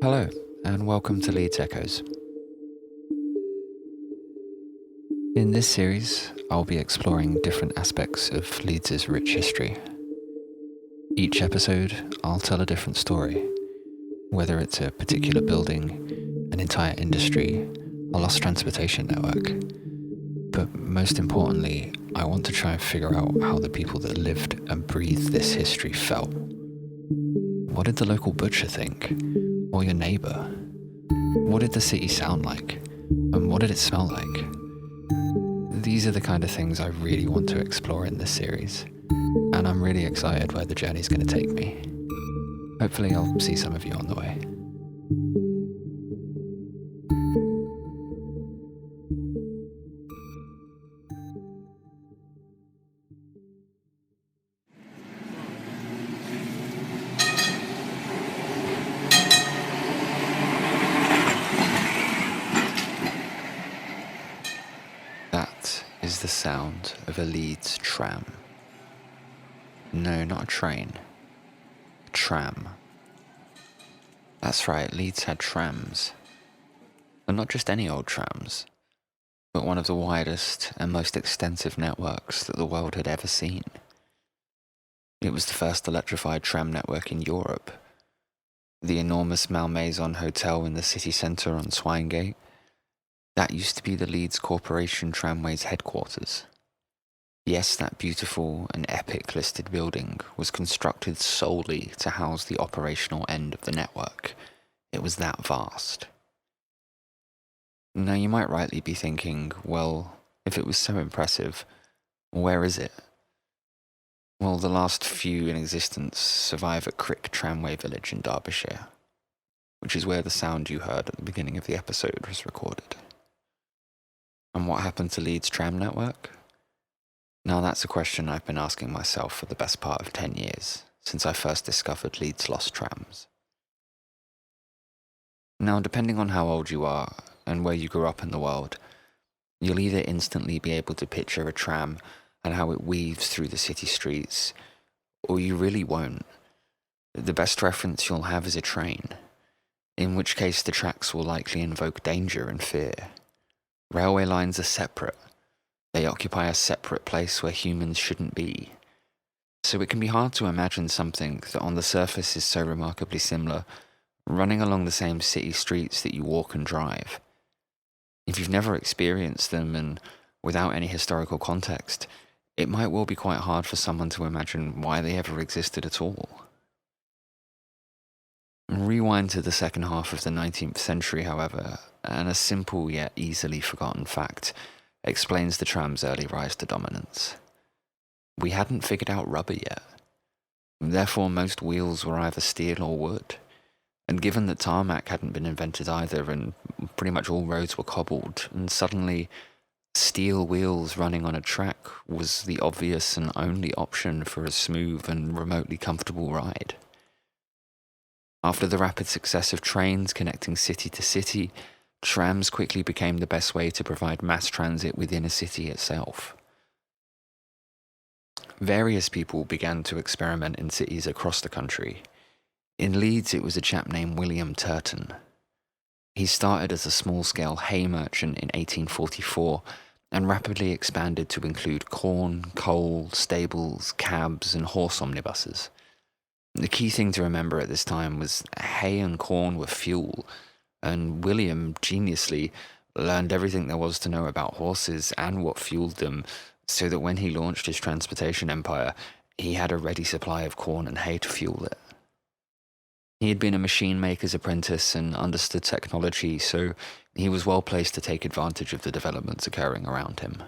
Hello, and welcome to Leeds Echoes. In this series, I'll be exploring different aspects of Leeds' rich history. Each episode, I'll tell a different story, whether it's a particular building, an entire industry, a lost transportation network. But most importantly, I want to try and figure out how the people that lived and breathed this history felt. What did the local butcher think? Or your neighbour? What did the city sound like? And what did it smell like? These are the kind of things I really want to explore in this series, and I'm really excited where the journey's going to take me. Hopefully I'll see some of you on the way. That is the sound of a Leeds tram. No, not a train. A tram. That's right, Leeds had trams. And not just any old trams, but one of the widest and most extensive networks that the world had ever seen. It was the first electrified tram network in Europe. The enormous Malmaison Hotel in the city centre on Swinegate, that used to be the Leeds Corporation Tramways headquarters. Yes, that beautiful and epic listed building was constructed solely to house the operational end of the network. It was that vast. Now you might rightly be thinking, well, if it was so impressive, where is it? Well, the last few in existence survive at Crick Tramway Village in Derbyshire, which is where the sound you heard at the beginning of the episode was recorded. And what happened to Leeds Tram Network? Now that's a question I've been asking myself for the best part of 10 years, since I first discovered Leeds' lost trams. Now, depending on how old you are and where you grew up in the world, you'll either instantly be able to picture a tram and how it weaves through the city streets, or you really won't. The best reference you'll have is a train, in which case the tracks will likely invoke danger and fear. Railway lines are separate. They occupy a separate place where humans shouldn't be. So it can be hard to imagine something that on the surface is so remarkably similar, running along the same city streets that you walk and drive. If you've never experienced them and without any historical context, it might well be quite hard for someone to imagine why they ever existed at all. Rewind to the second half of the 19th century, however, and a simple yet easily forgotten fact explains the tram's early rise to dominance. We hadn't figured out rubber yet. Therefore, most wheels were either steel or wood. And given that tarmac hadn't been invented either, and pretty much all roads were cobbled, and suddenly steel wheels running on a track was the obvious and only option for a smooth and remotely comfortable ride. After the rapid success of trains connecting city to city, trams quickly became the best way to provide mass transit within a city itself. Various people began to experiment in cities across the country. In Leeds, it was a chap named William Turton. He started as a small-scale hay merchant in 1844 and rapidly expanded to include corn, coal, stables, cabs, and horse omnibuses. The key thing to remember at this time was hay and corn were fuel, and William, geniusly, learned everything there was to know about horses and what fueled them, so that when he launched his transportation empire, he had a ready supply of corn and hay to fuel it. He had been a machine maker's apprentice and understood technology, so he was well placed to take advantage of the developments occurring around him.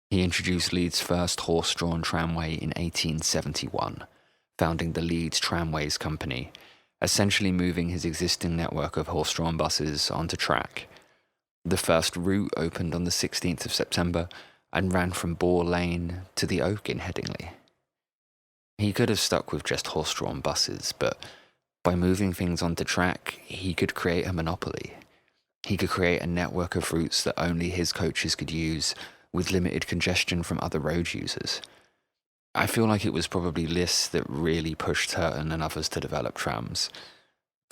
He introduced Leeds' first horse-drawn tramway in 1871, founding the Leeds Tramways Company, essentially moving his existing network of horse-drawn buses onto track. The first route opened on the 16th of September and ran from Boar Lane to the Oak in Headingley. He could have stuck with just horse-drawn buses, but by moving things onto track, he could create a monopoly. He could create a network of routes that only his coaches could use, with limited congestion from other road users. I feel like it was probably this that really pushed Turton and others to develop trams.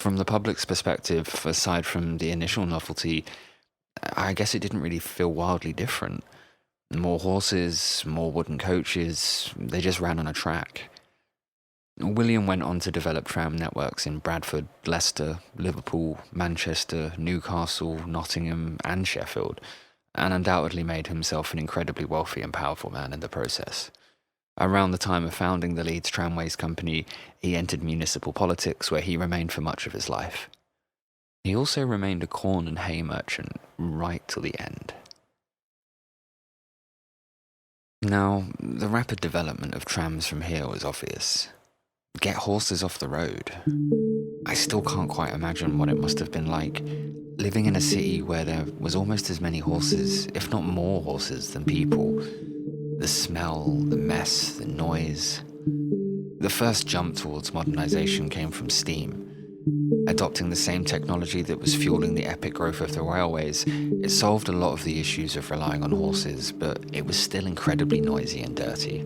From the public's perspective, aside from the initial novelty, I guess it didn't really feel wildly different. More horses, more wooden coaches, they just ran on a track. William went on to develop tram networks in Bradford, Leicester, Liverpool, Manchester, Newcastle, Nottingham, and Sheffield, and undoubtedly made himself an incredibly wealthy and powerful man in the process. Around the time of founding the Leeds Tramways Company, he entered municipal politics, where he remained for much of his life. He also remained a corn and hay merchant right till the end. Now, the rapid development of trams from here was obvious. Get horses off the road. I still can't quite imagine what it must have been like living in a city where there was almost as many horses, if not more horses, than people. The smell, the mess, the noise. The first jump towards modernization came from steam. Adopting the same technology that was fueling the epic growth of the railways, it solved a lot of the issues of relying on horses, but it was still incredibly noisy and dirty.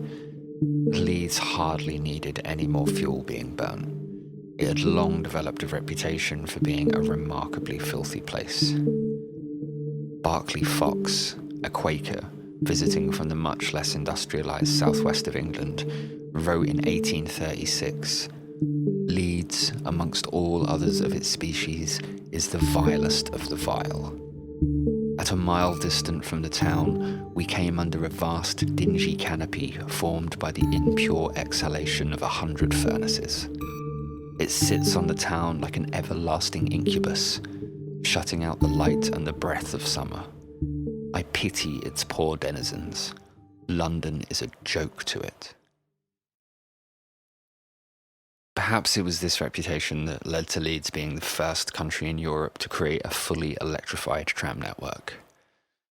Leeds hardly needed any more fuel being burnt. It had long developed a reputation for being a remarkably filthy place. Barclay Fox, a Quaker, visiting from the much less industrialised southwest of England, wrote in 1836, "Leeds, amongst all others of its species, is the vilest of the vile. At a mile distant from the town, we came under a vast dingy canopy formed by the impure exhalation of 100 furnaces. It sits on the town like an everlasting incubus, shutting out the light and the breath of summer. I pity its poor denizens. London is a joke to it." Perhaps it was this reputation that led to Leeds being the first country in Europe to create a fully electrified tram network.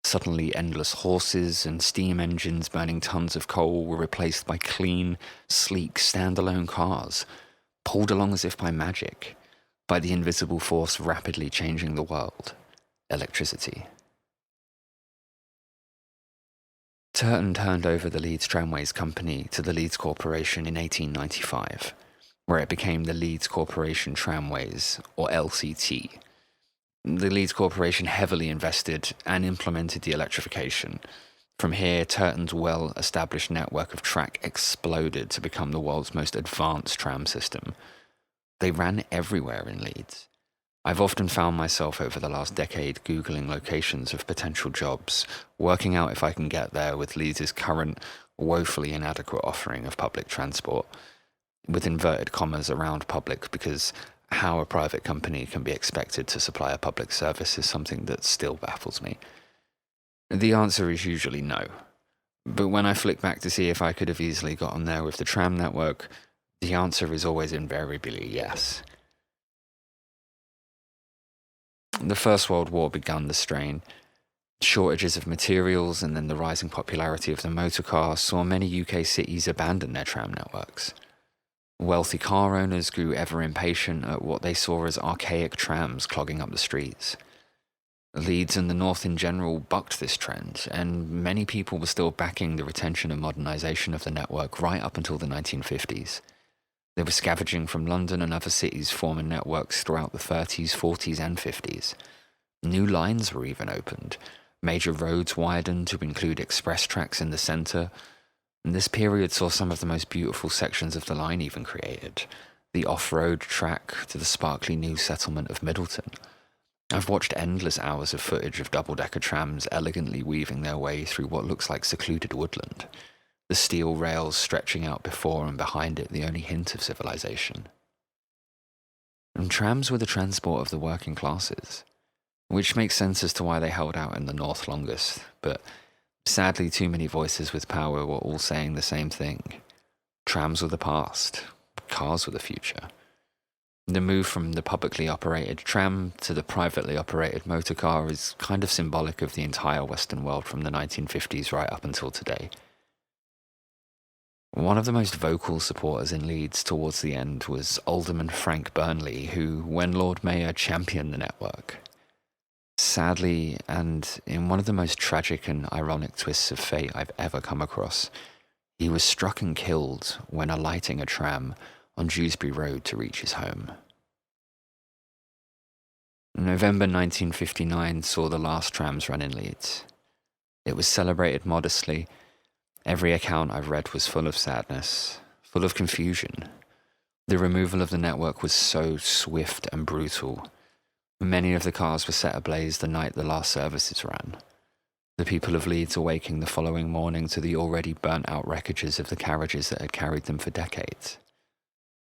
Suddenly, endless horses and steam engines burning tons of coal were replaced by clean, sleek, standalone cars, pulled along as if by magic, by the invisible force rapidly changing the world: electricity. Turton turned over the Leeds Tramways Company to the Leeds Corporation in 1895, where it became the Leeds Corporation Tramways, or LCT. The Leeds Corporation heavily invested and implemented the electrification. From here, Turton's well-established network of track exploded to become the world's most advanced tram system. They ran everywhere in Leeds. I've often found myself over the last decade Googling locations of potential jobs, working out if I can get there with Leeds' current, woefully inadequate offering of public transport, with inverted commas around public, because how a private company can be expected to supply a public service is something that still baffles me. The answer is usually no. But when I flick back to see if I could have easily gotten there with the tram network, the answer is always invariably yes. The First World War began the strain. Shortages of materials and then the rising popularity of the motor car saw many UK cities abandon their tram networks. Wealthy car owners grew ever impatient at what they saw as archaic trams clogging up the streets. Leeds and the North in general bucked this trend, and many people were still backing the retention and modernisation of the network right up until the 1950s. They were scavenging from London and other cities, forming networks throughout the 30s, 40s and 50s. New lines were even opened. Major roads widened to include express tracks in the centre. And this period saw some of the most beautiful sections of the line even created. The off-road track to the sparkly new settlement of Middleton. I've watched endless hours of footage of double-decker trams elegantly weaving their way through what looks like secluded woodland. The steel rails stretching out before and behind it, the only hint of civilization. And trams were the transport of the working classes, which makes sense as to why they held out in the North longest, but sadly too many voices with power were all saying the same thing. Trams were the past, cars were the future. The move from the publicly operated tram to the privately operated motor car is kind of symbolic of the entire Western world from the 1950s right up until today. One of the most vocal supporters in Leeds towards the end was Alderman Frank Burnley, who, when Lord Mayor, championed the network. Sadly, and in one of the most tragic and ironic twists of fate I've ever come across, he was struck and killed when alighting a tram on Dewsbury Road to reach his home. November 1959 saw the last trams run in Leeds. It was celebrated modestly. Every account I've read was full of sadness, full of confusion. The removal of the network was so swift and brutal. Many of the cars were set ablaze the night the last services ran. The people of Leeds awaking the following morning to the already burnt-out wreckages of the carriages that had carried them for decades.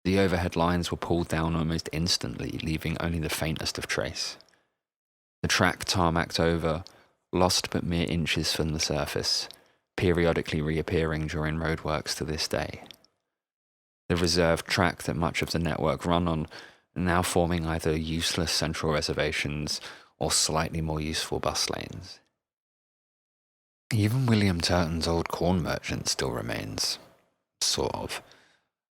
The overhead lines were pulled down almost instantly, leaving only the faintest of trace. The track tarmacked over, lost but mere inches from the surface, periodically reappearing during roadworks to this day. The reserved track that much of the network run on, now forming either useless central reservations or slightly more useful bus lanes. Even William Turton's old corn merchant still remains. Sort of.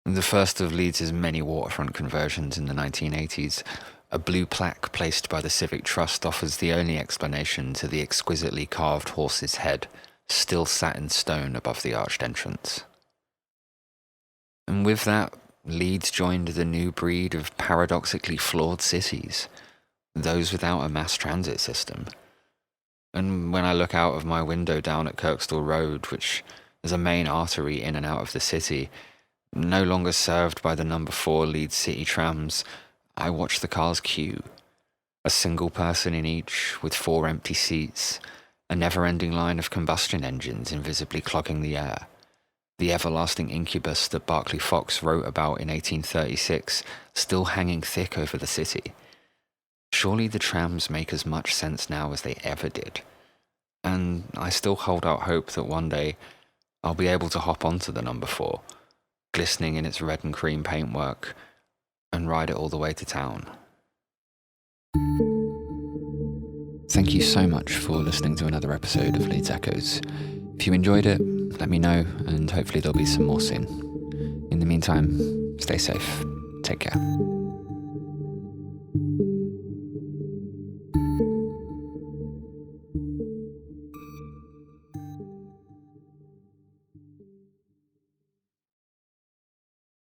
The first of Leeds' many waterfront conversions in the 1980s, a blue plaque placed by the Civic Trust offers the only explanation to the exquisitely carved horse's head, still sat in stone above the arched entrance. And with that, Leeds joined the new breed of paradoxically flawed cities, those without a mass transit system. And when I look out of my window down at Kirkstall Road, which is a main artery in and out of the city, no longer served by the number 4 Leeds City trams, I watch the cars queue. A single person in each, with 4 empty seats, a never-ending line of combustion engines invisibly clogging the air. The everlasting incubus that Barclay Fox wrote about in 1836, still hanging thick over the city. Surely the trams make as much sense now as they ever did. And I still hold out hope that one day I'll be able to hop onto the number 4, glistening in its red and cream paintwork, and ride it all the way to town. Thank you so much for listening to another episode of Leeds Echoes. If you enjoyed it, let me know, and hopefully there'll be some more soon. In the meantime, stay safe. Take care.